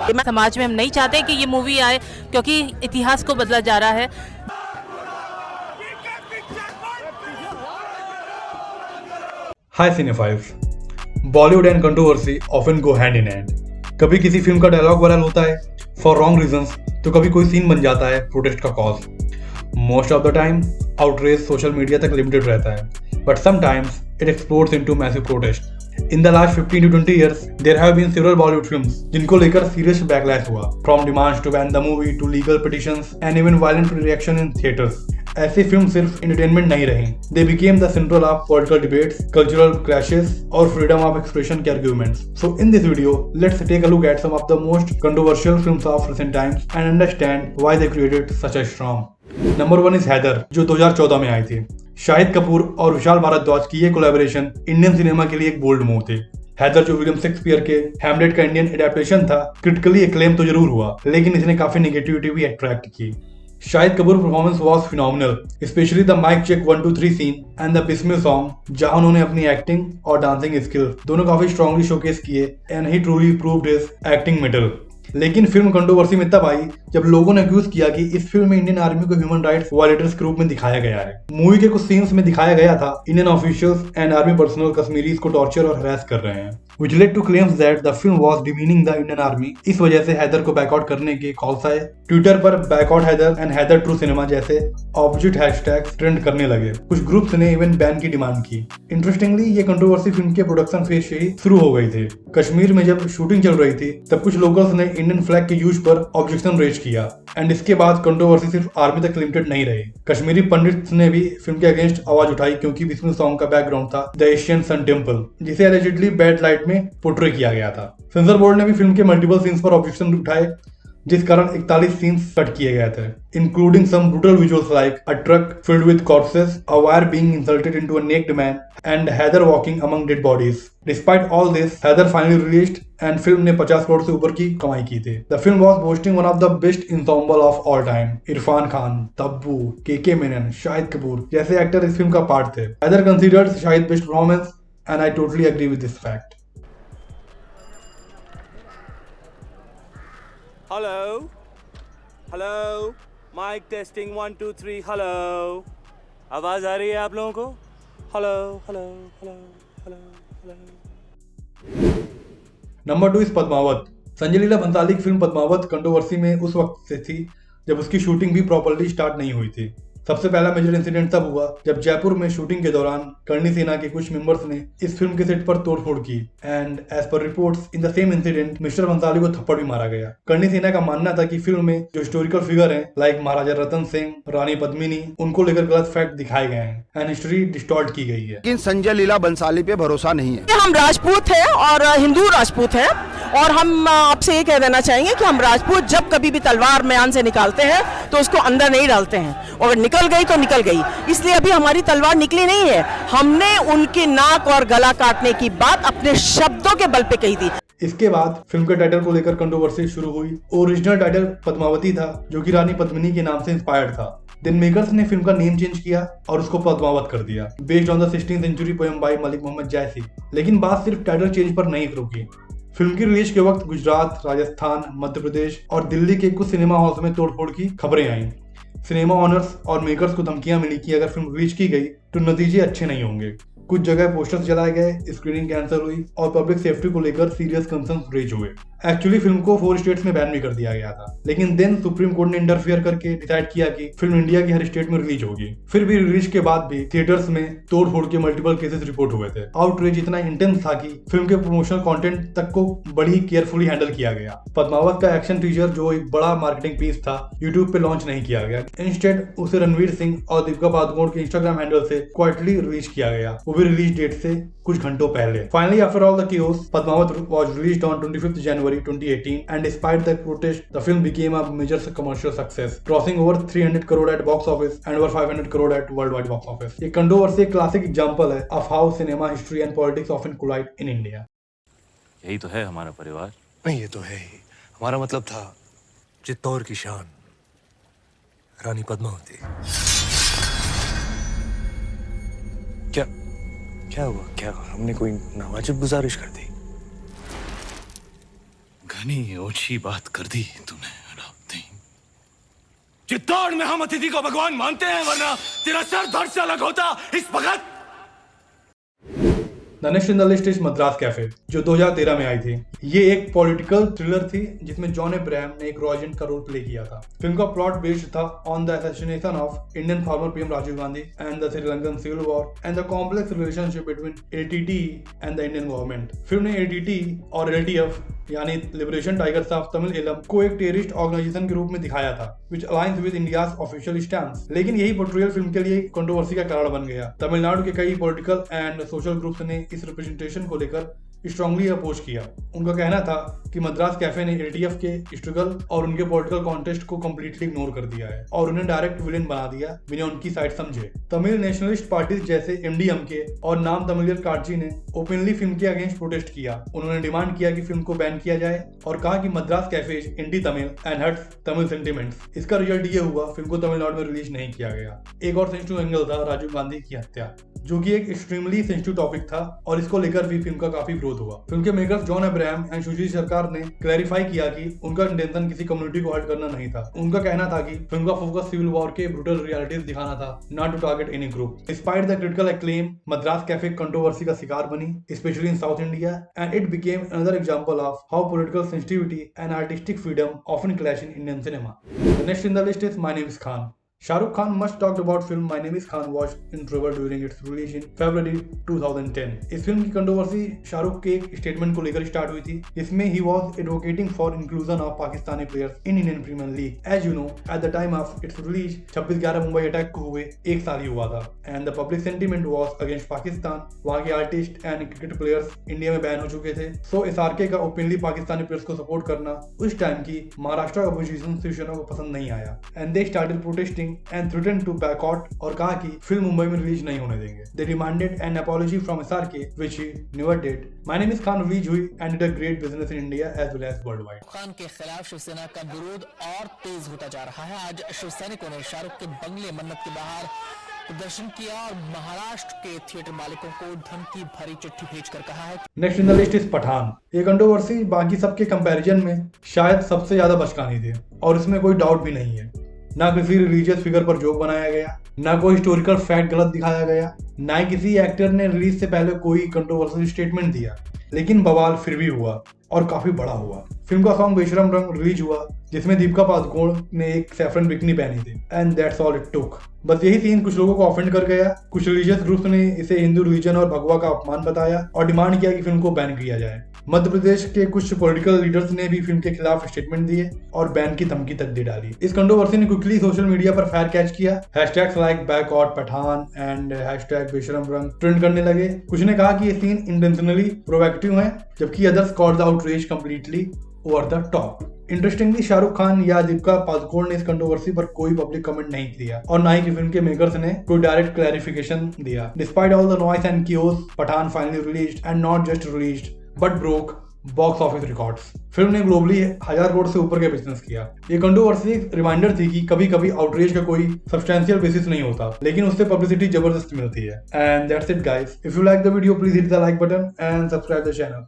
समाज में हम नहीं चाहते कि ये मूवी आए, क्योंकि इतिहास को बदला जा रहा है। Hi cinephiles, Bollywood and controversy often go hand in hand. कभी किसी फिल्म का डायलॉग वायरल होता है फॉर रॉन्ग रीजंस, तो कभी कोई सीन बन जाता है प्रोटेस्ट का cause. Most of the time outrage social media तक लिमिटेड रहता है, but sometimes it explores into massive protest. In the last 15 to 20 years, there have been several Bollywood films जिनको लेकर serious backlash हुआ, from demands to ban the movie to legal petitions and even violent reaction in theaters. ऐसी film सिर्फ entertainment नहीं रही, they became the central of political debates, cultural clashes और freedom of expression के arguments. So in this video, let's take a look at some of the most controversial films of recent times and understand why they created such a storm. Number 1 is Haider, जो 2014 में आई थी। शाहिद कपूर और विशाल भारद्वाज की ये collaboration Indian cinema के लिए एक bold move थी। हैदर, जो विलियम शेक्सपियर के हैमलेट का इंडियन एडेप्टेशन था, क्रिटिकली एक्लेम तो जरूर हुआ, लेकिन इसने काफी नेगेटिविटी भी अट्रैक्ट की। Shahid Kapoor performance was phenomenal, specially the mic check 1 2 3 scene and the Bismil song, जहां उन्होंने अपनी एक्टिंग और डांसिंग स्किल दोनों काफी स्ट्रांगली शोकेस किए and he truly proved his acting mettle. लेकिन फिल्म कंट्रोवर्सी में तब आई जब लोगों ने एक्यूज किया कि इस फिल्म में इंडियन आर्मी को ह्यूमन राइट्स वायलेटर्स के रूप में दिखाया गया है। मूवी के कुछ सीन्स में दिखाया गया था Indian officials and army personnel Kashmiris को टॉर्चर और हरास कर रहे हैं, which led to claims that the film was demeaning the Indian Army। इस वजह से हैदर को बैकआउट करने के कॉल्स आए। ट्विटर पर boycott Haider and Haider true cinema जैसे ऑपोजिट हैशटैग्स ट्रेंड करने लगे। कुछ ग्रुप्स ने इवन बैन की डिमांड की। इंटरेस्टिंगली, ये कंट्रोवर्सी फिल्म के प्रोडक्शन फेज से ही शुरू हो गई थी। कश्मीर में जब शूटिंग चल रही थी, तब कुछ लोकल्स ने इंडियन फ्लैग के यूज पर ऑब्जेक्शन रेज किया एंड इसके बाद कंट्रोवर्सी सिर्फ आर्मी तक लिमिटेड नहीं रही। कश्मीरी पंडित्स ने भी फिल्म के अगेंस्ट आवाज उठाई, क्योंकि बिस्मिल सॉन्ग का बैकग्राउंड था द एशियन सन टेम्पल, जिसे एलिजिडली बैड लाइट में पोर्ट्रे किया गया था। सेंसर बोर्ड ने भी फिल्म के मल्टीपल सीन्स पर ऑब्जेक्शन उठाए, जिस कारण 41 सीन्स कट किए गए थे, including some brutal visuals like a truck filled with corpses, a wire being inserted into a naked man and Haider walking among dead bodies. Despite all this, Haider finally released and film ने 50 करोड़ से ऊपर की कमाई की थी। The film was boasting one of the best ensemble of all time. Irrfan Khan, Tabu, K Menon, Shahid Kapoor जैसे actor इस film का पार्ट थे। Haider considered Shahid best performance and I totally agree with this fact. Hello hello, mike testing 1 2 3। Hello, आवाज आ रही है आप लोगों को? Hello hello hello hello hello. Number 2 is Padmaavat. Sanjay Leela Bhansali की फिल्म पद्मावत कंट्रोवर्सी में उस वक्त से थी जब उसकी शूटिंग भी प्रॉपर्ली स्टार्ट नहीं हुई थी। सबसे पहला मेजर इंसिडेंट तब हुआ जब जयपुर में शूटिंग के दौरान करणी सेना के कुछ मेंबर्स ने इस फिल्म के सेट पर तोड़फोड़ की and as per reports in the same incident mister Bhansali को थप्पड़ भी मारा गया। करणी सेना का मानना था कि फिल्म में जो हिस्टोरिकल फिगर हैं लाइक महाराजा रतन सिंह, रानी पद्मिनी, उनको लेकर गलत फैक्ट दिखाए गए हैं एंड हिस्ट्री डिस्टॉर्ट की गई है। लेकिन संजय लीला बंसाली पे भरोसा नहीं है। हम राजपूत हैं और हिंदू राजपूत हैं, और हम आपसे ये कह देना चाहेंगे कि हम राजपूत जब कभी भी तलवार म्यान से निकालते हैं तो उसको अंदर नहीं डालते हैं, और निकल गई तो निकल गई। इसलिए अभी हमारी तलवार निकली नहीं है, हमने उनके नाक और गला काटने की बात अपने शब्दों के बल पे कही थी। इसके बाद फिल्म के टाइटल को लेकर कंट्रोवर्सी शुरू हुई। ओरिजिनल टाइटल पद्मावती था, जो कि रानी पद्मिनी के नाम से इंस्पायर्ड था। देन मेकर्स ने फिल्म का नेम चेंज किया और उसको पद्मावत कर दिया, based on the 16th century poem by Malik Muhammad Jayasi. लेकिन बात सिर्फ टाइटल चेंज पर नहीं रुकी। फिल्म की रिलीज के वक्त गुजरात, राजस्थान, मध्य प्रदेश और दिल्ली के कुछ सिनेमा हॉल्स में तोड़फोड़ की खबरें आईं। सिनेमा ऑनर्स और मेकर्स को धमकियां मिली कि अगर फिल्म रिलीज की गई तो नतीजे अच्छे नहीं होंगे। कुछ जगह पोस्टर्स जलाए गए, स्क्रीनिंग कैंसिल हुई और पब्लिक सेफ्टी को लेकर सीरियस कंसर्न्स रेज हुए। एक्चुअली फिल्म को 4 स्टेट्स में बैन भी कर दिया गया था, लेकिन देन सुप्रीम कोर्ट ने इंटरफियर करके डिसाइड किया कि फिल्म इंडिया की हर स्टेट में रिलीज होगी। फिर भी रिलीज के बाद भी थिएटर्स में तोड़फोड़ के मल्टीपल केसेस रिपोर्ट हुए थे। आउटरीच इतना इंटेंस था कि फिल्म के प्रमोशनल कंटेंट तक को बड़ी केयरफुली हैंडल किया गया। पद्मावत का एक्शन टीजर, जो एक बड़ा मार्केटिंग पीस था, यूट्यूब पे लॉन्च नहीं किया गया। इंस्टेड उसे रणवीर सिंह और दीपिका पादुकोण के इंस्टाग्राम हैंडल से क्वाइटली रिलीज किया गया, वो भी रिलीज डेट से कुछ घंटों पहले। Finally, after all the chaos, Padmavat was released on 25th January 2018, and despite the protest, the film became a major commercial success, crossing over 300 crore at box office and over 500 crore at worldwide box office. ये controversy एक classic example है of how cinema, history and politics often collide in India. यही तो है हमारा परिवार। नहीं, ये तो है ही। हमारा मतलब था चित्तौड़ की शान रानी पद्मावती। क्या क्या हुआ? क्या हमने कोई नावाजिब गुजारिश कर दी? घनी ऊंची बात कर दी तूने अलाउद्दीन। चित्तौड़ में हम अतिथि को भगवान मानते हैं, वरना तेरा सर धड़ से अलग होता इस वक्त। The next in the list is Madras cafe, जो 2013 में आई थी। ये एक पॉलिटिकल थ्रिलर थी जिसमें जॉन अब्राहम ने एक रॉ एजेंट का रोल प्ले किया था। फिल्म का प्लॉट बेस्ड था on the assassination of Indian former PM Rajiv Gandhi and the Sri Lankan civil war and the complex relationship between LTT and the Indian government. Film ने एलटीटी और एलटीएफ यानी liberation tigers of Tamil Eelam को एक terrorist organisation के रूप में दिखाया था, which aligns with India's official stand. लेकिन यही पोर्ट्रेयल फिल्म के लिए कंट्रोवर्सी का कारण बन गया। तमिलनाडु के कई पॉलिटिकल एंड सोशल ग्रुप्स ने इस रिप्रेजेंटेशन को लेकर स्ट्रांगली अपोज किया। उनका कहना था कि मद्रास कैफे ने एलटीएफ के स्ट्रगल और उनके पॉलिटिकल कॉन्टेस्ट को कंप्लीटली इग्नोर कर दिया है और उन्हें डायरेक्ट विलेन बना दिया बिना उनकी साइड समझे। तमिल नेशनलिस्ट पार्टीज जैसे एमडीएमके और नाम तमिलियर कार्जी ने ओपनली फिल्म के अगेंस्ट प्रोटेस्ट किया। उन्होंने डिमांड किया कि फिल्म को बैन किया जाए और कहा कि Madras cafe is anti Tamil and hurts Tamil sentiments. इसका रिजल्ट ये हुआ, फिल्म को तमिलनाडु में रिलीज नहीं किया गया। एक और सेंसिटिव एंगल था राजीव गांधी की हत्या, जो कि एक एक्सट्रीमली सेंसिटिव टॉपिक था और इसको लेकर भी फिल्म का काफी विरोध हुआ। फिल्म के मेकर्स जॉन अब्राहम एंड सुशील सरकार ने क्लैरिफाई किया कि उनका इंटेंशन किसी कम्युनिटी को हर्ट करना नहीं था। उनका कहना था कि फिल्म का फोकस सिविल वॉर के ब्रूटल रियलिटीज दिखाना था, not to target any group. Despite the critical acclaim, Madras cafe controversy का शिकार बनी, specially in South India, and it became another example of how political sensitivity and artistic freedom often clash in Indian cinema. Next in the list is my name is Khan. Shahrukh Khan much talked about film My Name is Khan was in trouble during its release in February 2010. इस film की controversy Shahrukh के एक statement को लेकर start हुई थी, जिसमें he was advocating for inclusion of Pakistani players in Indian Premier League. As you know, at the time of its release, 26/11 Mumbai attack को हुए एक साल ही हुआ था, and the public sentiment was against Pakistan. वहाँ के artist and cricket players India में ban हो चुके थे, so SRK का ओपनली पाकिस्तानी प्लेयर्स को सपोर्ट करना उस टाइम की महाराष्ट्र अपोजिशन शिवसेना को पसंद नहीं आया, and they started protesting and threatened to boycott और कहा कि फिल्म मुंबई में रिलीज नहीं होने देंगे। They demanded an apology from SRK, which he never did. My Name is Khan release हुई and did a great business in India as well as worldwide. Khan के खिलाफ शिवसेना का विरोध और तेज होता जा रहा है। आज शिवसैनिकों ने शाहरुख के बंगले मन्नत के बाहर प्रदर्शन किया और महाराष्ट्र के थिएटर मालिकों को धमकी भरी चिट्ठी भेजकर कहा है। Next in the list is Pathaan. ये कंट्रोवर्सी बाकी सबके कंपैरिजन में शायद सबसे ज्यादा बचकानी थी और इसमें कोई डाउट भी नहीं है। ना किसी रिलीजियस फिगर पर जोक बनाया गया, ना कोई हिस्टोरिकल फैक्ट गलत दिखाया गया, ना ही किसी एक्टर ने रिलीज से पहले कोई कंट्रोवर्शियल स्टेटमेंट दिया, लेकिन बवाल फिर भी हुआ और काफी बड़ा हुआ। फिल्म का सॉन्ग बेशरम रंग रिलीज हुआ, जिसमें दीपिका पादुकोण ने एक सैफरन बिकनी पहनी थी, and that's all it took. बस यही सीन कुछ लोगों को ऑफेंड कर गया। कुछ रिलीजियस ग्रुप्स ने इसे हिंदू रिलीजन और भगवा का अपमान बताया और डिमांड किया कि फिल्म को बैन किया जाए। मध्य प्रदेश के कुछ पॉलिटिकल लीडर्स ने भी फिल्म के खिलाफ स्टेटमेंट दिए और बैन की धमकी तक दे डाली। इस कंट्रोवर्सी ने क्विकली सोशल मीडिया पर फायर कैच किया। Hashtags like boycott Pathaan and hashtag Besharam Rang trend करने लगे। कुछ ने कहा कि ये सीन इंटेंशनली प्रोवोकेटिव है, जबकि others called the outrage completely over the top. Interestingly Shahrukh Khan या दीपिका पादुकोण ने इस कंट्रोवर्सी पर कोई पब्लिक कमेंट नहीं किया और ना ही कि फिल्म के मेकर्स ने कोई डायरेक्ट क्लैरिफिकेशन दिया। Despite all the noise and chaos, Pathaan finally released and not just released but broke box office records. Film ने ग्लोबली 1000 करोड़ से ऊपर के बिजनेस किया। ये कंट्रोवर्सी रिमाइंडर थी कि कभी कभी आउटरीच का कोई सब्सटेंशियल बेसिस नहीं होता, लेकिन उससे पब्लिसिटी जबरदस्त मिलती है। And that's it guys. If you like the video please hit the like button and subscribe the channel.